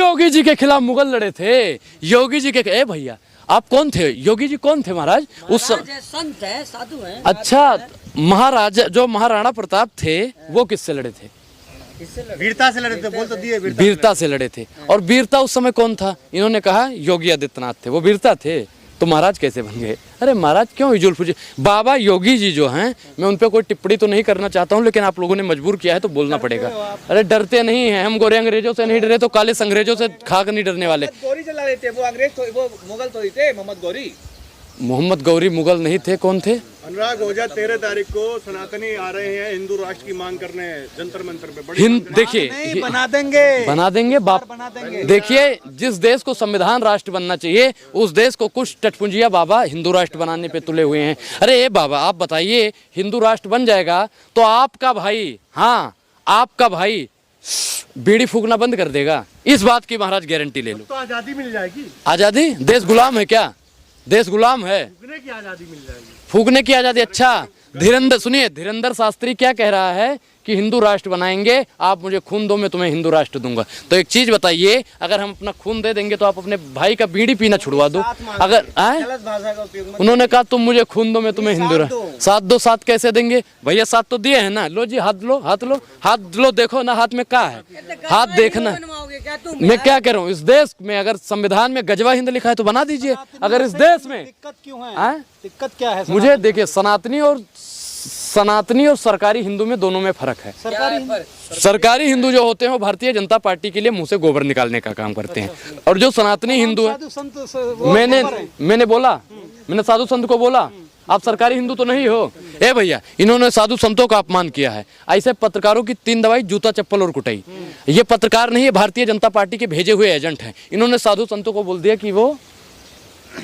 योगी जी के खिलाफ मुगल लड़े थे। योगी जी के ए भैया आप कौन थे? योगी जी कौन थे महाराज? उस संत है, साधु है। अच्छा, महाराजा जो महाराणा प्रताप थे वो किससे लड़े थे? वीरता से लड़े थे, बोल तो दिए वीरता से लड़े थे। और वीरता उस समय कौन था? इन्होंने कहा योगी आदित्यनाथ थे। वो वीरता थे तो महाराज कैसे बन गए? अरे महाराज क्यों हिजुल फुजुल? बाबा योगी जी जो हैं, मैं उन पे कोई टिप्पणी तो नहीं करना चाहता हूँ, लेकिन आप लोगों ने मजबूर किया है तो बोलना पड़ेगा। अरे डरते नहीं हैं हम, गोरे अंग्रेजों से नहीं डरे तो काले अंग्रेजों से खाक नहीं डरने वाले। गौरी चला रहे थे, वो अंग्रेज तो, वो मुगल थोड़ी थे। मोहम्मद गौरी मुगल नहीं थे। कौन थे? अनुराग ओझा 13 तारीख को सनातनी आ रहे हैं हिंदू राष्ट्र की मांग करने जंतर मंतर पे। देखिए बना देंगे बाप। देखिए जिस देश को संविधान राष्ट्र बनना चाहिए उस देश को कुछ टटपुंजिया बाबा हिंदू राष्ट्र बनाने पे तुले हुए हैं। अरे ये बाबा आप बताइए, हिंदू राष्ट्र बन जाएगा तो आपका भाई, हाँ आपका भाई बीड़ी फूकना बंद कर देगा। इस बात की महाराज गारंटी ले लो। तो आजादी मिल जाएगी। आजादी? देश गुलाम है क्या? देश गुलाम है? फूकने की आजादी मिल जाएगी। फूकने की आजादी? अच्छा धीरेन्द्र, सुनिए धीरेन्द्र शास्त्री क्या कह रहा है कि हिंदू राष्ट्र बनाएंगे, आप मुझे खून दो मैं तुम्हें हिंदू राष्ट्र दूंगा। तो एक चीज बताइए, अगर हम अपना खून दे देंगे तो आप अपने भाई का बीड़ी पीना छुड़वा दो। अगर उन्होंने कहा तुम मुझे खून दो मैं तुम्हें हिंदू राष्ट्र। साथ दो, साथ कैसे देंगे भैया? साथ तो दिए है ना। लो जी हाथ लो, हाथ लो, हाथ लो, देखो ना हाथ में क्या है, हाथ देखना। मैं क्या कह रहा हूँ, इस देश में अगर संविधान में गजवा हिंद लिखा है तो बना दीजिए। अगर इस देश में दिक्कत क्यों है? दिक्कत क्या है? मुझे देखिए, सनातनी और सरकारी हिंदू में दोनों में फर्क है। सरकारी हिंदू जो होते हैं वो भारतीय जनता पार्टी के लिए मुंह से गोबर निकालने का काम करते हैं, और जो सनातनी हिंदू है, मैंने बोला, मैंने साधु संत को बोला आप सरकारी हिंदू तो नहीं हो। ए भैया इन्होंने साधु संतों का अपमान किया है, ऐसे पत्रकारों की 3 दवाई, जूता चप्पल और कुटाई। ये पत्रकार नहीं है, भारतीय जनता पार्टी के भेजे हुए एजेंट हैं। इन्होंने साधु संतों को बोल दिया कि वो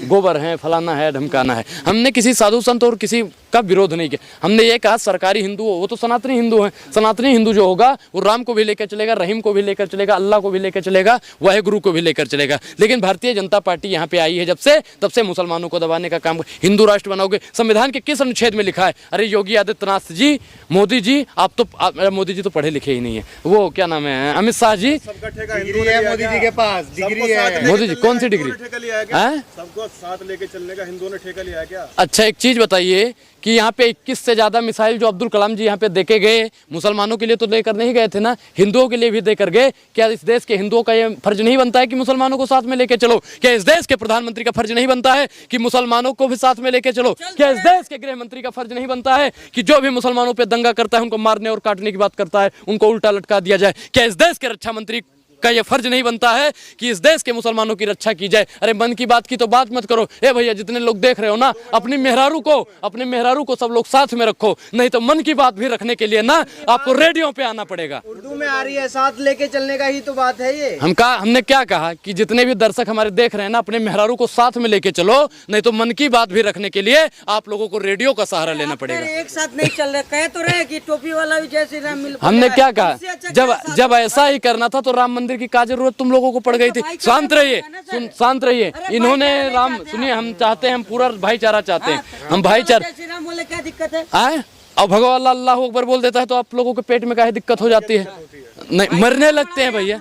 गोबर है, फलाना है, धमकाना है। हमने किसी साधु संत और किसी का विरोध नहीं किया। हमने ये कहा सरकारी हिंदू हो, वो तो सनातनी हिंदू हैं। सनातनी हिंदू जो होगा वो राम को भी लेकर चलेगा, रहीम को भी लेकर चलेगा, अल्लाह को भी लेकर चलेगा, वाहेगुरु को भी लेकर चलेगा। लेकिन भारतीय जनता पार्टी यहाँ पे आई है जब से, तब से मुसलमानों को दबाने का काम। हिंदू राष्ट्र बनाओगे, संविधान के किस अनुच्छेद में लिखा है? अरे योगी आदित्यनाथ जी, मोदी जी, आप तो मोदी जी तो पढ़े लिखे ही नहीं है। वो क्या नाम है, अमित शाह जी, डिग्री है मोदी जी के पास, डिग्री है। मोदी जी कौन सी डिग्री? सबको साथ लेके चलने का हिंदुओं ने ठेका लिया है क्या? अच्छा एक चीज बताइए कि यहाँ पे 21 से ज्यादा मिसाइल जो अब्दुल कलाम जी यहाँ पे देके गए, मुसलमानों के लिए तो लेकर नहीं गए थे ना, हिंदुओं के लिए भी देकर गए। क्या इस देश के हिंदुओं का ये फर्ज नहीं बनता है कि मुसलमानों को साथ में लेके चलो? क्या इस देश के प्रधानमंत्री का फर्ज नहीं बनता है कि मुसलमानों को भी साथ में लेके चलो? क्या इस देश के गृह मंत्री का फर्ज नहीं बनता है कि जो भी मुसलमानों पर दंगा करता है, उनको मारने और काटने की बात करता है, उनको उल्टा लटका दिया जाए? क्या इस देश के रक्षा मंत्री का ये फर्ज नहीं बनता है कि इस देश के मुसलमानों की रक्षा की जाए? अरे मन की बात की तो बात मत करो। ए भैया जितने लोग देख रहे हो ना, अपने मेहरारू को सब लोग साथ में रखो, नहीं तो मन की बात भी रखने के लिए ना आपको रेडियो पे आना पड़ेगा। उर्दू में आ रही है, साथ लेके चलने का ही तो बात है ये। हमने क्या कहा कि जितने भी दर्शक हमारे देख रहे हैं ना, अपने मेहरारू को साथ में लेके चलो, नहीं तो मन की बात भी रखने के लिए आप लोगों को रेडियो का सहारा लेना पड़ेगा। एक साथ नहीं चल रहे, कह तो रहे कि टोपी वाला भी जैसे राम मिल। हमने क्या कहा, जब ऐसा ही करना था तो राम मंदिर की क्या जरूरत तुम लोगों को पड़ गई थी? शांत रहिए, शांत रहिए। इन्होंने राम, सुनिए हम चाहते हैं, हम पूरा भाईचारा चाहते हैं, हम भाईचारा। राम बोले क्या दिक्कत है? और भगवान अल्लाह अकबर बोल देता है तो आप लोगों के पेट में काहे दिक्कत हो जाती है? नहीं मरने लगते हैं भैया।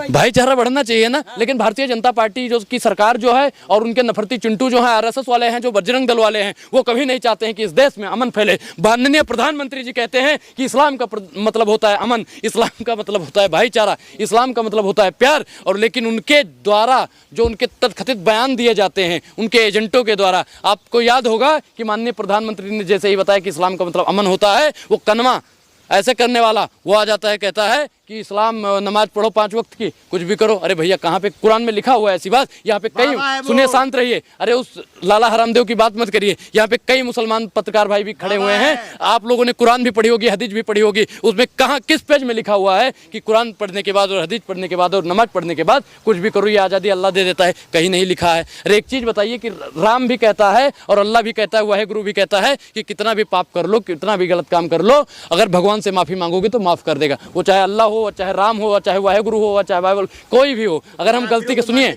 भाईचारा बढ़ना चाहिए ना। लेकिन भारतीय जनता पार्टी जो की सरकार जो है और उनके नफरती चिंटू जो है, आरएसएस वाले हैं, जो बजरंग दल वाले हैं, वो कभी नहीं चाहते हैं कि इस देश में अमन फैले। माननीय प्रधानमंत्री जी कहते हैं कि इस्लाम का मतलब होता है अमन, इस्लाम का मतलब होता है भाईचारा, इस्लाम का मतलब होता है प्यार। और लेकिन उनके द्वारा जो उनके तथकथित बयान दिए जाते हैं उनके एजेंटों के द्वारा, आपको याद होगा कि माननीय प्रधानमंत्री ने जैसे ही बताया कि इस्लाम का मतलब अमन होता है, वो कनमा ऐसे करने वाला वो आ जाता है, कहता है कि इस्लाम नमाज पढ़ो 5 वक्त की, कुछ भी करो। अरे भैया कहाँ पे कुरान में लिखा हुआ है ऐसी बात? यहाँ पे कई, सुनिए शांत रहिए, अरे उस लाला हरामदेव की बात मत करिए। यहाँ पे कई मुसलमान पत्रकार भाई भी खड़े हुए हैं, आप लोगों ने कुरान भी पढ़ी होगी, हदीस भी पढ़ी होगी, उसमें कहाँ किस पेज में लिखा हुआ है कि कुरान पढ़ने के बाद और हदीस पढ़ने के बाद और नमाज पढ़ने के बाद कुछ भी करो, ये आज़ादी अल्लाह दे देता है? कहीं नहीं लिखा है। अरे एक चीज़ बताइए कि राम भी कहता है और अल्लाह भी कहता है, वाहेगुरु भी कहता है कि कितना भी पाप कर लो, कितना भी गलत काम कर लो, अगर भगवान भगवान से माफी मांगोगे तो माफ कर देगा। वो चाहे अल्लाह हो, चाहे राम हो, चाहे वाहेगुरु हो, चाहे बाइबल, कोई भी हो। अगर हम गलती के सुनिए,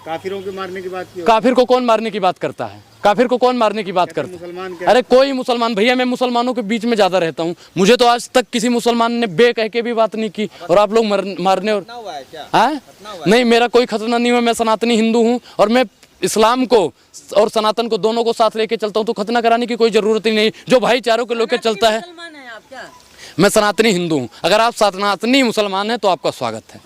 काफिरों के मारने की बात क्यों? काफिर को कौन मारने की बात करता है? काफिर को कौन मारने की बात करता है? अरे कोई मुसलमान, भैया मैं मुसलमानों के बीच में ज्यादा रहता हूँ, मुझे तो आज तक किसी मुसलमान ने बे कह के भी बात नहीं की, और आप लोग मारने और हुआ है क्या? नहीं, मेरा कोई खतना नहीं हुआ। मैं सनातनी हिंदू हूँ और मैं इस्लाम को और सनातन को दोनों को साथ लेके चलता हूँ, तो खतना कराने की कोई जरूरत ही नहीं। जो भाईचारों को लेकर चलता है। मुसलमान है आप क्या? मैं सनातनी हिंदू हूँ। अगर आप सनातनी मुसलमान हैं तो आपका स्वागत है।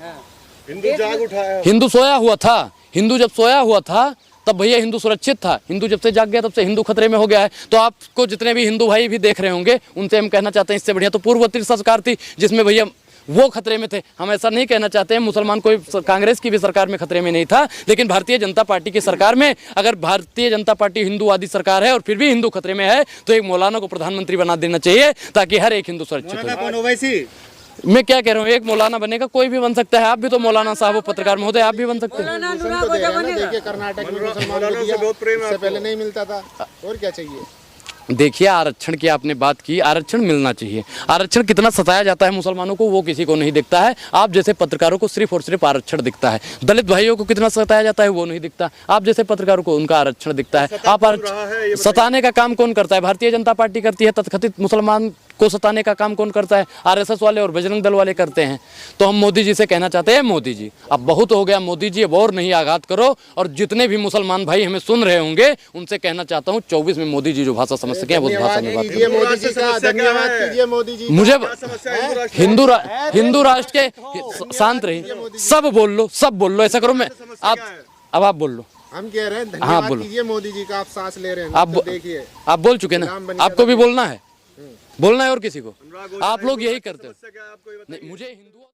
हिंदू जाग उठा है। हिंदू सोया हुआ था, हिंदू जब सोया हुआ था तब भैया हिंदू सुरक्षित था। हिंदू जब से जाग गया तब से हिंदू खतरे में हो गया है। तो आपको जितने भी हिंदू भाई भी देख रहे होंगे, उनसे हम कहना चाहते हैं, इससे बढ़िया तो पूर्ववर्ती सरकार थी जिसमें भैया वो खतरे में थे। हम ऐसा नहीं कहना चाहते हैं, मुसलमान कोई कांग्रेस की भी सरकार में खतरे में नहीं था, लेकिन भारतीय जनता पार्टी की सरकार में, अगर भारतीय जनता पार्टी हिंदूवादी सरकार है और फिर भी हिंदू खतरे में है, तो एक मौलाना को प्रधानमंत्री बना देना चाहिए ताकि हर एक हिंदू सुरक्षित हो। मैं क्या कह रहा हूँ, एक मौलाना बनेगा, कोई भी बन सकता है। आप भी तो मौलाना साहब हो, पत्रकार महोदय, आप भी बन सकते हैं। देखिए कर्नाटक में मुसलमानों को दिया, इससे पहले नहीं मिलता था, और क्या चाहिए? देखिए, आरक्षण की आपने बात की, आरक्षण मिलना चाहिए। आरक्षण कितना सताया जाता है मुसलमानों को, वो किसी को नहीं दिखता है। आप जैसे पत्रकारों को सिर्फ और सिर्फ आरक्षण दिखता है। दलित भाइयों को कितना सताया जाता है, वो नहीं दिखता। आप जैसे पत्रकारों को उनका आरक्षण दिखता है। आप सताने का काम कौन करता है? भारतीय जनता पार्टी करती है। तथाकथित मुसलमान को सताने का काम कौन करता है? आरएसएस वाले और बजरंग दल वाले करते हैं। तो हम मोदी जी से कहना चाहते हैं, मोदी जी अब बहुत हो गया, मोदी जी अब और नहीं आघात करो। और जितने भी मुसलमान भाई हमें सुन रहे होंगे, उनसे कहना चाहता हूँ 24 में मोदी जी जो भाषा समझ सके उस भाषा में बात करें। मोदी जी का धन्यवाद कीजिए। मोदी जी मुझे हिंदू राष्ट्र के शांत रहिए, सब बोल लो, सब बोल लो। ऐसा करो, मैं अब आप बोल लो। हम कह रहे हैं धन्यवाद कीजिए मोदी जी का। आप सांस ले रहे हैं, आप देखिए, आप बोल चुके ना, आपको भी बोलना है, बोलना है और किसी को। आप लोग यही करते हो। नहीं, मुझे हिंदू